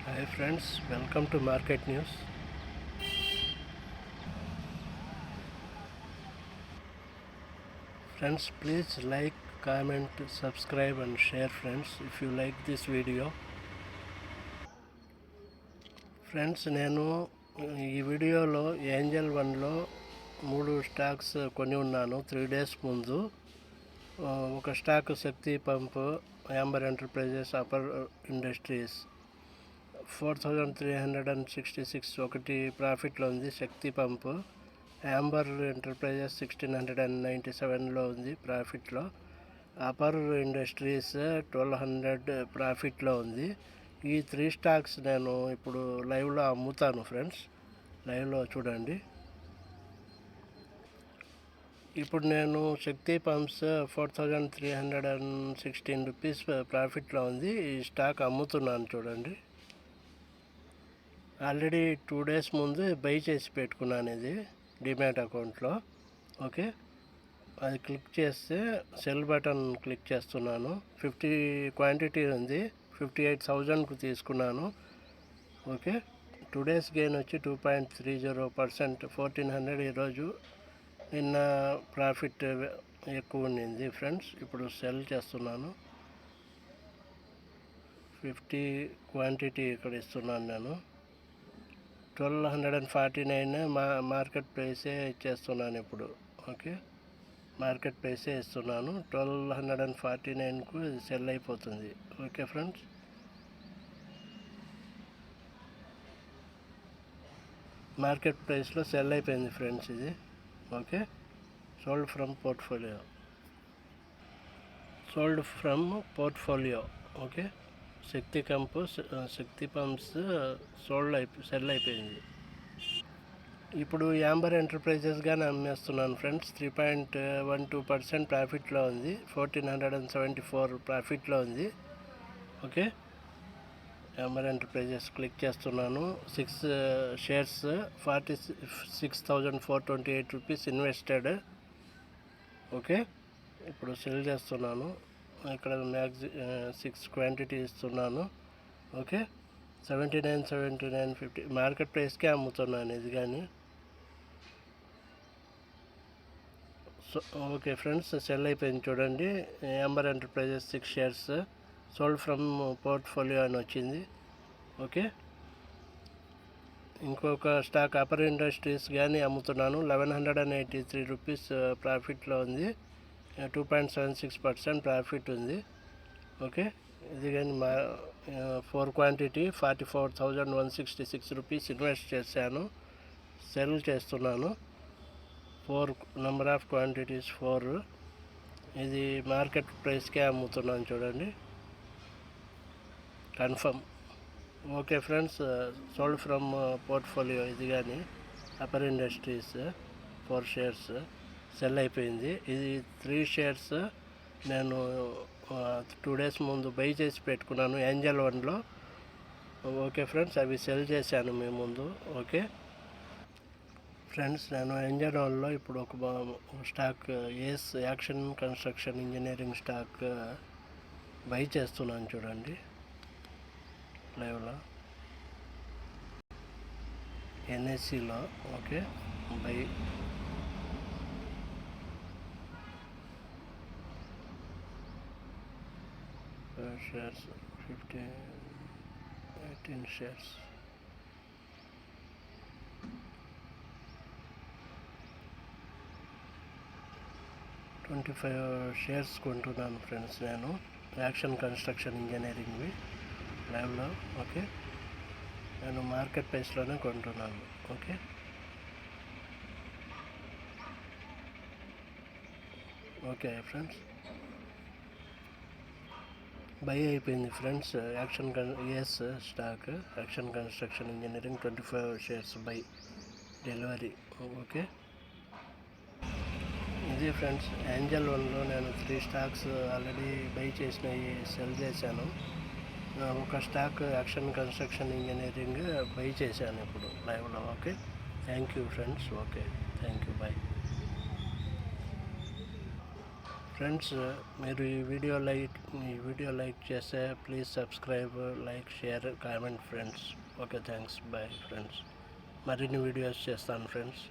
Hi friends, welcome to Market News. Friends, please like, comment, subscribe and share friends if you like this video. Friends నేను ఈ వీడియోలో Angel వన్లో 3 stocks కొని ఉన్నాను 3 days ముందు. ఒక స్టాక్ శక్తి పంప్, యాంబర్ ఎంటర్ప్రైజెస్, అపర్ ఇండస్ట్రీస్ 4366 ఒకటి ప్రాఫిట్లో ఉంది శక్తి పంప్. యాంబర్ ఎంటర్ప్రైజెస్ 1697లో ఉంది ప్రాఫిట్లో. అపర్ ఇండస్ట్రీస్ 1200 ప్రాఫిట్లో ఉంది. ఈ 3 స్టాక్స్ నేను ఇప్పుడు లైవ్లో అమ్ముతాను ఫ్రెండ్స్, లైవ్లో చూడండి. ఇప్పుడు నేను శక్తి పంప్స్ 4316 రూపీస్ ప్రాఫిట్లో ఉంది. ఈ స్టాక్ అమ్ముతున్నాను చూడండి. ఆల్రెడీ 2 డేస్ ముందు బై చేసి పెట్టుకున్నాను ఇది డిమాట్ అకౌంట్లో. ఓకే, అది క్లిక్ చేస్తే సెల్ బటన్ క్లిక్ చేస్తున్నాను. 50 క్వాంటిటీ ఉంది, 58,000కు తీసుకున్నాను. ఓకే, 2 డేస్ గెయిన్ వచ్చి 2.30%, 1400. ఈరోజు నిన్న ప్రాఫిట్ ఎక్కువ ఉండింది ఫ్రెండ్స్. ఇప్పుడు సెల్ చేస్తున్నాను. 50 క్వాంటిటీ ఇక్కడ ఇస్తున్నాను నేను. 1249 మార్కెట్ ప్రైసే ఇచ్చేస్తున్నాను ఇప్పుడు. ఓకే, మార్కెట్ ప్రైసే ఇస్తున్నాను. 1249కు సెల్ అయిపోతుంది. ఓకే ఫ్రెండ్స్, మార్కెట్ ప్రైస్లో సెల్ అయిపోయింది ఫ్రెండ్స్ ఇది. Okay, sold from portfolio. Okay, Shakti pumps cell అయిపోయింది. ఇప్పుడు యాంబర్ ఎంటర్ప్రైజెస్గానే అమ్మేస్తున్నాను ఫ్రెండ్స్. 3.12% ప్రాఫిట్లో ఉంది, 1474 ప్రాఫిట్లో ఉంది. ఓకే, యాంబర్ ఎంటర్ప్రైజెస్ క్లిక్ చేస్తున్నాను. 6 షేర్స్ 46,428 రూపీస్ ఇన్వెస్టెడ్. ఓకే, ఇప్పుడు సెల్ చేస్తున్నాను. ఇక్కడ 6 క్వాంటిటీ ఇస్తున్నాను. ఓకే, 79.50 మార్కెట్ ప్రైస్కే అమ్ముతున్నాను ఇది కానీ. ఓకే ఫ్రెండ్స్, సెల్ అయిపోయింది చూడండి. Amber enterprises 6 shares sold from portfolio అని వచ్చింది. ఓకే, ఇంకొక స్టాక్ అపర్ ఇండస్ట్రీస్ కానీ అమ్ముతున్నాను. 1183 రూపీస్ ప్రాఫిట్లో ఉంది, 2.76% ప్రాఫిట్ ఉంది. ఓకే, ఇది కానీ 4 క్వాంటిటీ 44,166 రూపీస్ ఇన్వెస్ట్ చేశాను. సెల్ చేస్తున్నాను. 4 నెంబర్ ఆఫ్ క్వాంటిటీస్ 4. ఇది మార్కెట్ ప్రైస్కే అమ్ముతున్నాను చూడండి, confirm. Okay friends, sold from portfolio ఇది కానీ అపర్ ఇండస్ట్రీస్ 4 షేర్స్ సెల్ అయిపోయింది. ఇది 3 షేర్స్ నేను 2 డేస్ ముందు బై చేసి పెట్టుకున్నాను ఏంజల్ వన్లో. ఓకే ఫ్రెండ్స్, అవి సెల్ చేశాను మీ ముందు. ఓకే ఫ్రెండ్స్, నేను ఏంజల్ వన్లో ఇప్పుడు ఒక stock action construction engineering stock buy చేస్తున్నాను చూడండి లైవ్లో, ఎన్ఎస్సిలో. Okay, buy shares 18 shares. Shares కొంటున్నాను ఫ్రెండ్స్ నేను, యాక్షన్ కన్స్ట్రక్షన్ ఇంజనీరింగ్వి లైవ్లో. ఓకే, నేను మార్కెట్ ప్రైస్లోనే కొంటున్నాను. ఓకే, ఓకే ఫ్రెండ్స్, బై అయిపోయింది friends. Stock action construction engineering 25 shares buy delivery. Okay, ఇది ఫ్రెండ్స్. ఏంజల్ వన్లో నేను 3 స్టాక్స్ ఆల్రెడీ బై చేసినవి సెల్ చేశాను. ఒక stock action construction engineering buy చేశాను ఇప్పుడు లైవ్లో. Okay, thank you friends. Okay, thank you, bye friends మీరు ఈ వీడియో లైక్ చేస్తే please subscribe, like, share, comment friends. Okay, thanks, bye friends. మరిన్ని వీడియోస్ చేస్తాను ఫ్రెండ్స్.